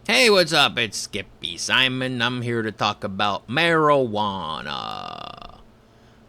Hey, what's up? It's Skippy Simon. I'm here to talk about marijuana.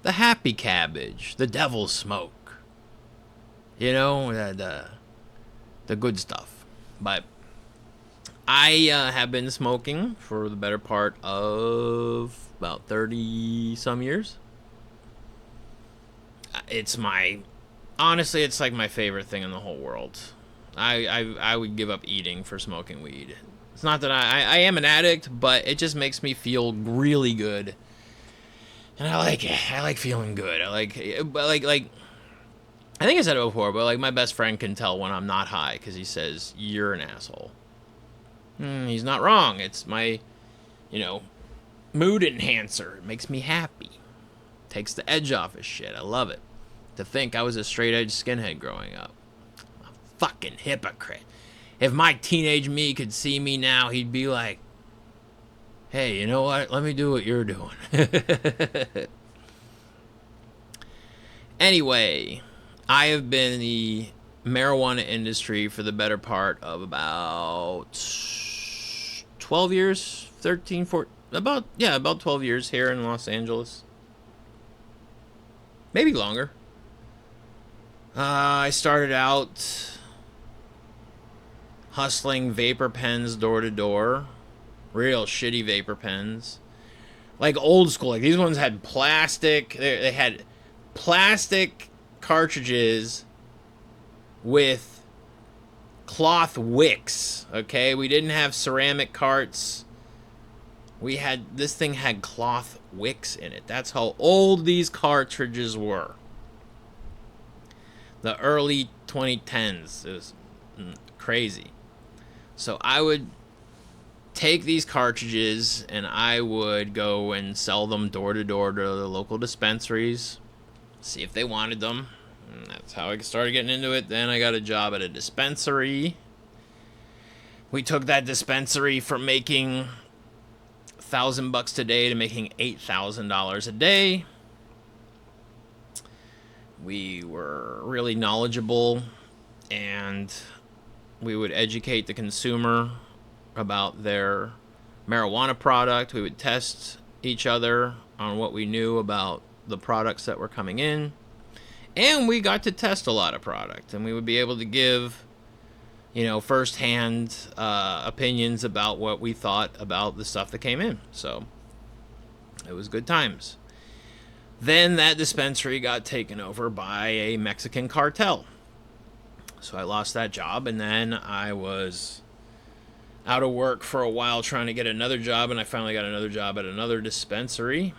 The happy cabbage, the devil's smoke. You know, the good stuff. But I have been smoking for the better part of about 30 some years. It's my, honestly, it's like my favorite thing in the whole world. I would give up eating for smoking weed. It's not that I am an addict, but it just makes me feel really good. And I like it. I like feeling good. I like, but like, I think I said it before, but like my best friend can tell when I'm not high because he says, "You're an asshole." He's not wrong. It's my, you know, mood enhancer. It makes me happy. Takes the edge off of shit. I love it. To think I was a straight edge skinhead growing up. A fucking hypocrite. If my teenage me could see me now, he'd be like, "Hey, you know what? Let me do what you're doing." Anyway, I have been in the marijuana industry for the better part of about 12 years, 13, 14, about 12 years here in Los Angeles. Maybe longer. I started out hustling vapor pens door to door. Real shitty vapor pens. Like old school. Like these ones had plastic. They had plastic cartridges with cloth wicks. Okay? We didn't have ceramic carts. This thing had cloth wicks in it. That's how old these cartridges were. The early 2010s. It was crazy. So I would take these cartridges and I would go and sell them door to door to the local dispensaries, see if they wanted them. And that's how I started getting into it. Then I got a job at a dispensary. We took that dispensary from making $1,000 a day to making $8,000 a day. We were really knowledgeable and we would educate the consumer about their marijuana product. We would test each other on what we knew about the products that were coming in. And we got to test a lot of product. And we would be able to give, firsthand opinions about what we thought about the stuff that came in. So it was good times. Then that dispensary got taken over by a Mexican cartel. So I lost that job, and then I was out of work for a while trying to get another job, and I finally got another job at another dispensary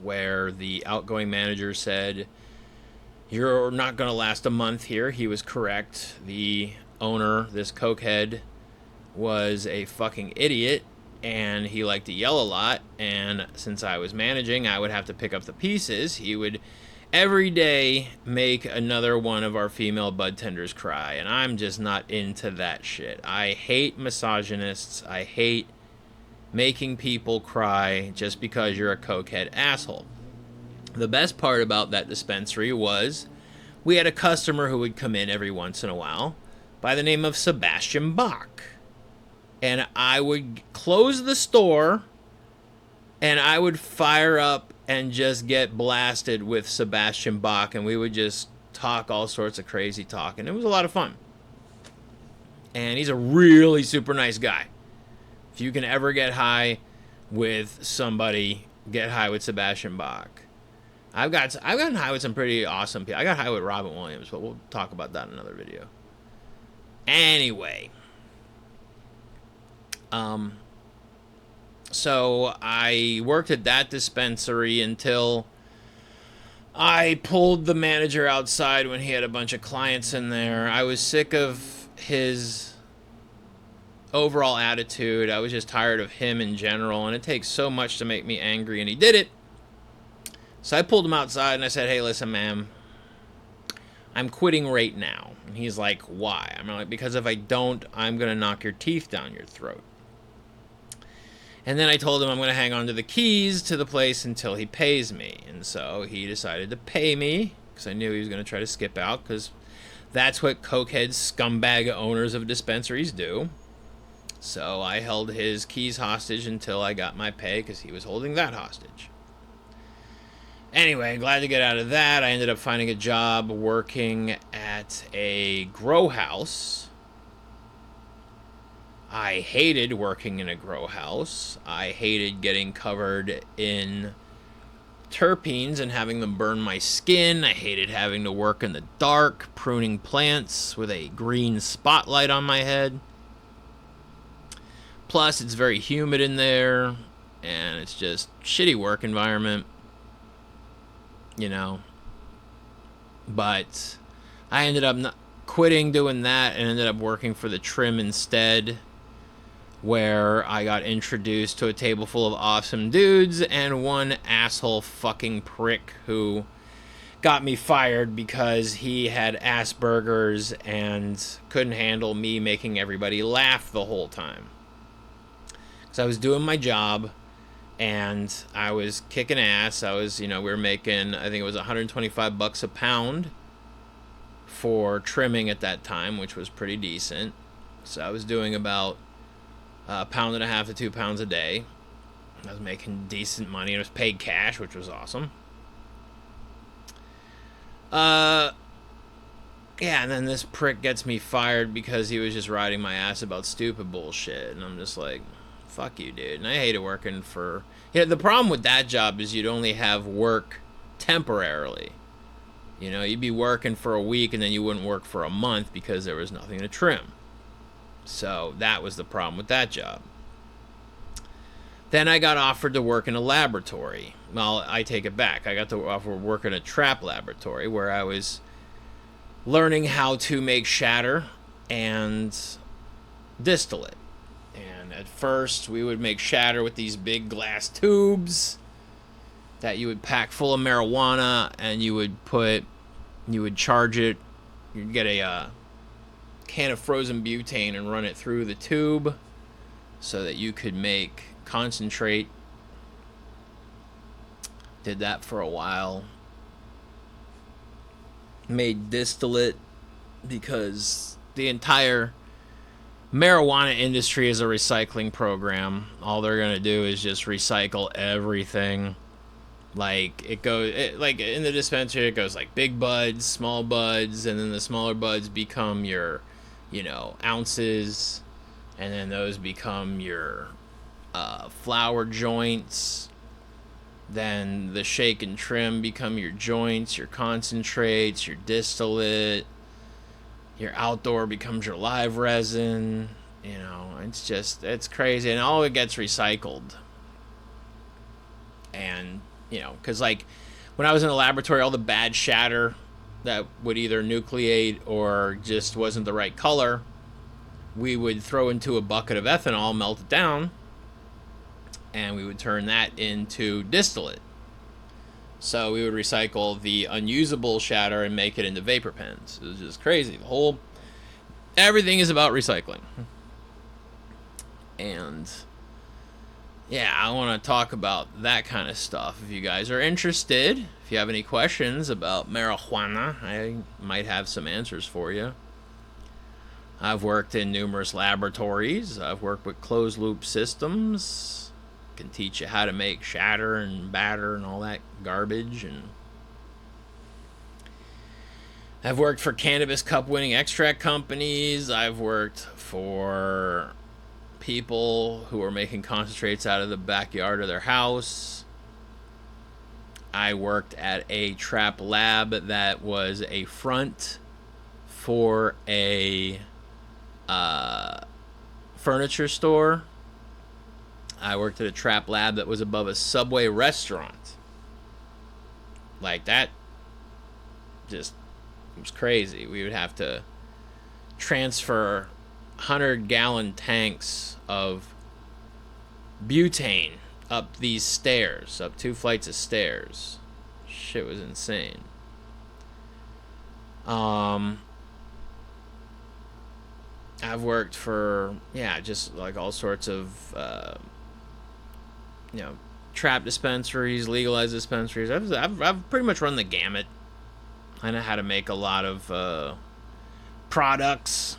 where the outgoing manager said, "You're not going to last a month here." He was correct. The owner, this cokehead, was a fucking idiot, and he liked to yell a lot, and since I was managing, I would have to pick up the pieces. He would every day make another one of our female bud tenders cry, and I'm just not into that shit. I hate misogynists. I hate making people cry just because you're a cokehead asshole. The best part about that dispensary was we had a customer who would come in every once in a while by the name of Sebastian Bach. And I would close the store and I would fire up and just get blasted with Sebastian Bach, and we would just talk all sorts of crazy talk, and it was a lot of fun. And he's a really super nice guy. If you can ever get high with somebody, get high with Sebastian Bach. I've gotten high with some pretty awesome people. I got high with Robin Williams, but we'll talk about that in another video. Anyway, so I worked at that dispensary until I pulled the manager outside when he had a bunch of clients in there. I was sick of his overall attitude. I was just tired of him in general, and it takes so much to make me angry, and he did it. So I pulled him outside and I said, "Hey, listen, ma'am, I'm quitting right now." And he's like, "Why?" I'm like, "Because if I don't, I'm going to knock your teeth down your throat." And then I told him I'm going to hang on to the keys to the place until he pays me. And so he decided to pay me because I knew he was going to try to skip out, because that's what cokehead scumbag owners of dispensaries do. So I held his keys hostage until I got my pay because he was holding that hostage. Anyway, glad to get out of that. I ended up finding a job working at a grow house. I hated working in a grow house. I hated getting covered in terpenes and having them burn my skin. I hated having to work in the dark, pruning plants with a green spotlight on my head. Plus, it's very humid in there, and it's just shitty work environment, you know. But I ended up quitting doing that and ended up working for the trim instead, where I got introduced to a table full of awesome dudes and one asshole fucking prick who got me fired because he had Asperger's and couldn't handle me making everybody laugh the whole time. So I was doing my job and I was kicking ass. We were making, I think it was $125 a pound for trimming at that time, which was pretty decent. So I was doing about a pound and a half to 2 pounds a day. I was making decent money. It was paid cash, which was awesome. Yeah, and then this prick gets me fired because he was just riding my ass about stupid bullshit. And I'm just like, fuck you, dude. And I hated working for... the problem with that job is you'd only have work temporarily. You'd be working for a week and then you wouldn't work for a month because there was nothing to trim. So that was the problem with that job. Then I got offered to work in a laboratory. Well, I take it back. I got to offer to work in a trap laboratory where I was learning how to make shatter and distillate. And at first, we would make shatter with these big glass tubes that you would pack full of marijuana, and you would charge it. You'd get a can of frozen butane and run it through the tube so that you could make concentrate. Did that for a while. Made distillate because the entire marijuana industry is a recycling program. All they're going to do is just recycle everything. Like like in the dispensary, it goes like big buds, small buds, and then the smaller buds become your, ounces, and then those become your flower joints. Then the shake and trim become your joints, your concentrates, your distillate. Your outdoor becomes your live resin. It's crazy. And all it gets recycled. And, because like when I was in the laboratory, all the bad shatter that would either nucleate or just wasn't the right color, we would throw into a bucket of ethanol, melt it down, and we would turn that into distillate. So we would recycle the unusable shatter and make it into vapor pens. It was just crazy. Everything is about recycling. And yeah, I want to talk about that kind of stuff. If you guys are interested, if you have any questions about marijuana, I might have some answers for you. I've worked in numerous laboratories. I've worked with closed loop systems. Can teach you how to make shatter and batter and all that garbage. And I've worked for cannabis cup winning extract companies. I've worked for people who are making concentrates out of the backyard of their house. I worked at a trap lab that was a front for a furniture store. I worked at a trap lab that was above a Subway restaurant. Like that just was crazy. We would have to transfer 100-gallon tanks of butane up these stairs, up 2 flights of stairs. Shit was insane. I've worked for, just like all sorts of trap dispensaries, legalized dispensaries. I've pretty much run the gamut. I know how to make a lot of products.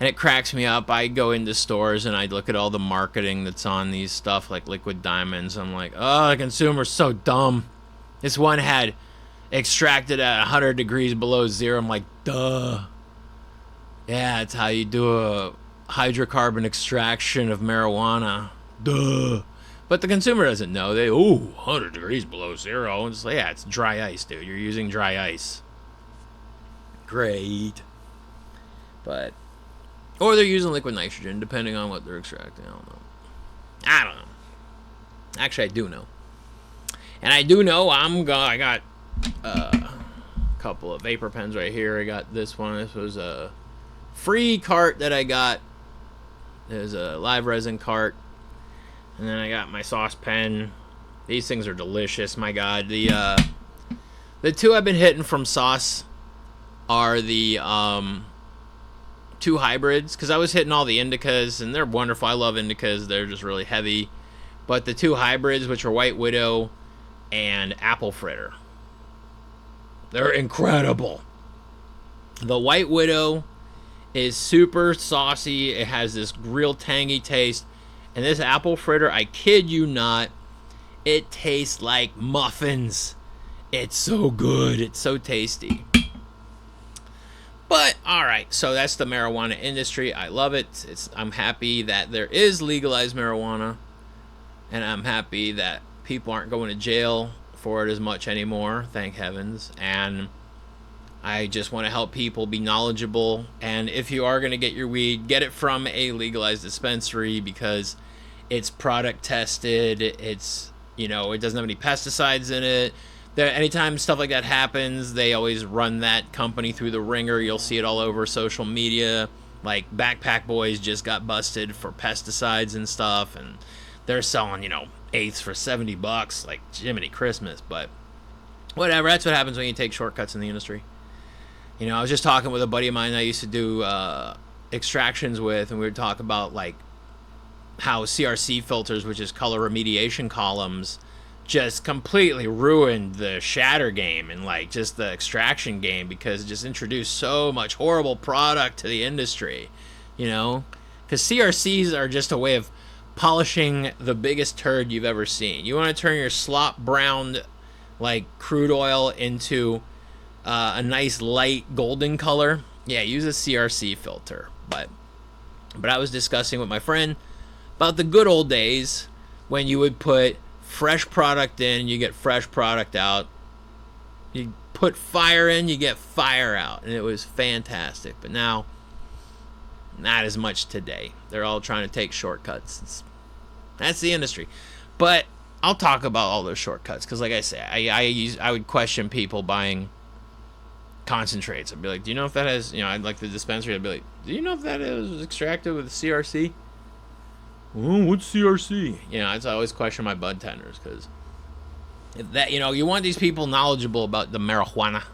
And it cracks me up. I go into stores and I look at all the marketing that's on these stuff like liquid diamonds. I'm like, oh, the consumer's so dumb. This one had extracted at 100 degrees below zero. I'm like, duh. Yeah, it's how you do a hydrocarbon extraction of marijuana. Duh. But the consumer doesn't know. 100 degrees below zero. And it's like, yeah, it's dry ice, dude. You're using dry ice. Great. But, or they're using liquid nitrogen, depending on what they're extracting. I don't know. Actually, I do know. And I do know I got a couple of vapor pens right here. I got this one. This was a free cart that I got. There's a live resin cart. And then I got my sauce pen. These things are delicious. My God. The two I've been hitting from sauce are the two hybrids, because I was hitting all the indicas, and they're wonderful. I love indicas. They're just really heavy. But the two hybrids, which are White Widow and Apple Fritter, they're incredible. The White Widow is super saucy. It has this real tangy taste. And this Apple Fritter, I kid you not, it tastes like muffins. It's so good. It's so tasty. But, alright, so that's the marijuana industry. I love it. I'm happy that there is legalized marijuana. And I'm happy that people aren't going to jail for it as much anymore, thank heavens. And I just want to help people be knowledgeable. And if you are going to get your weed, get it from a legalized dispensary, because it's product tested. It's, it doesn't have any pesticides in it. Anytime stuff like that happens, they always run that company through the ringer. You'll see it all over social media. Like, Backpack Boys just got busted for pesticides and stuff, and they're selling, eighths for $70, like Jiminy Christmas. But whatever, that's what happens when you take shortcuts in the industry. I was just talking with a buddy of mine I used to do extractions with, and we would talk about, like, how CRC filters, which is color remediation columns, just completely ruined the shatter game and, like, just the extraction game, because it just introduced so much horrible product to the industry, because CRCs are just a way of polishing the biggest turd you've ever seen. You want to turn your slop browned, like, crude oil into a nice light golden color? Yeah, use a CRC filter. But I was discussing with my friend about the good old days when you would put fresh product in, you get fresh product out. You put fire in, you get fire out. And it was fantastic. But now, not as much today. They're all trying to take shortcuts. That's the industry. But I'll talk about all those shortcuts, because, like I say, I would question people buying concentrates. I'd be like, do you know if that has, I'd like the dispensary, I'd be like, do you know if that is extracted with CRC? Oh, what's CRC? I always question my bud tenders, because that, you want these people knowledgeable about the marijuana.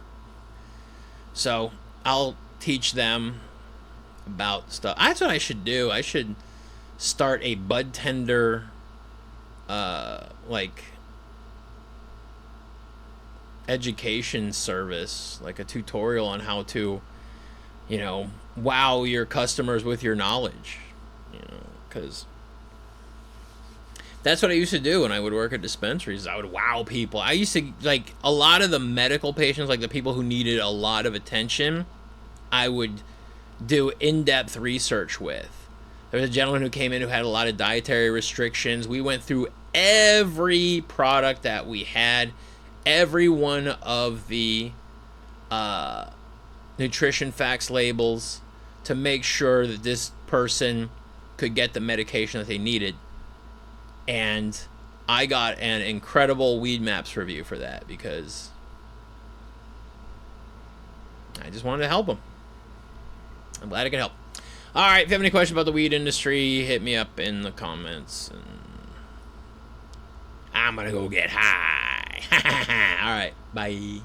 So I'll teach them about stuff. That's what I should do. I should start a bud tender, like, education service, like a tutorial on how to, wow your customers with your knowledge, because that's what I used to do when I would work at dispensaries. I would wow people. I used to, like, a lot of the medical patients, like the people who needed a lot of attention, I would do in-depth research with. There was a gentleman who came in who had a lot of dietary restrictions. We went through every product that we had, every one of the nutrition facts labels, to make sure that this person could get the medication that they needed. And I got an incredible Weed Maps review for that, because I just wanted to help them. I'm glad I could help. All right, if you have any questions about the weed industry, hit me up in the comments. And I'm going to go get high. All right, bye.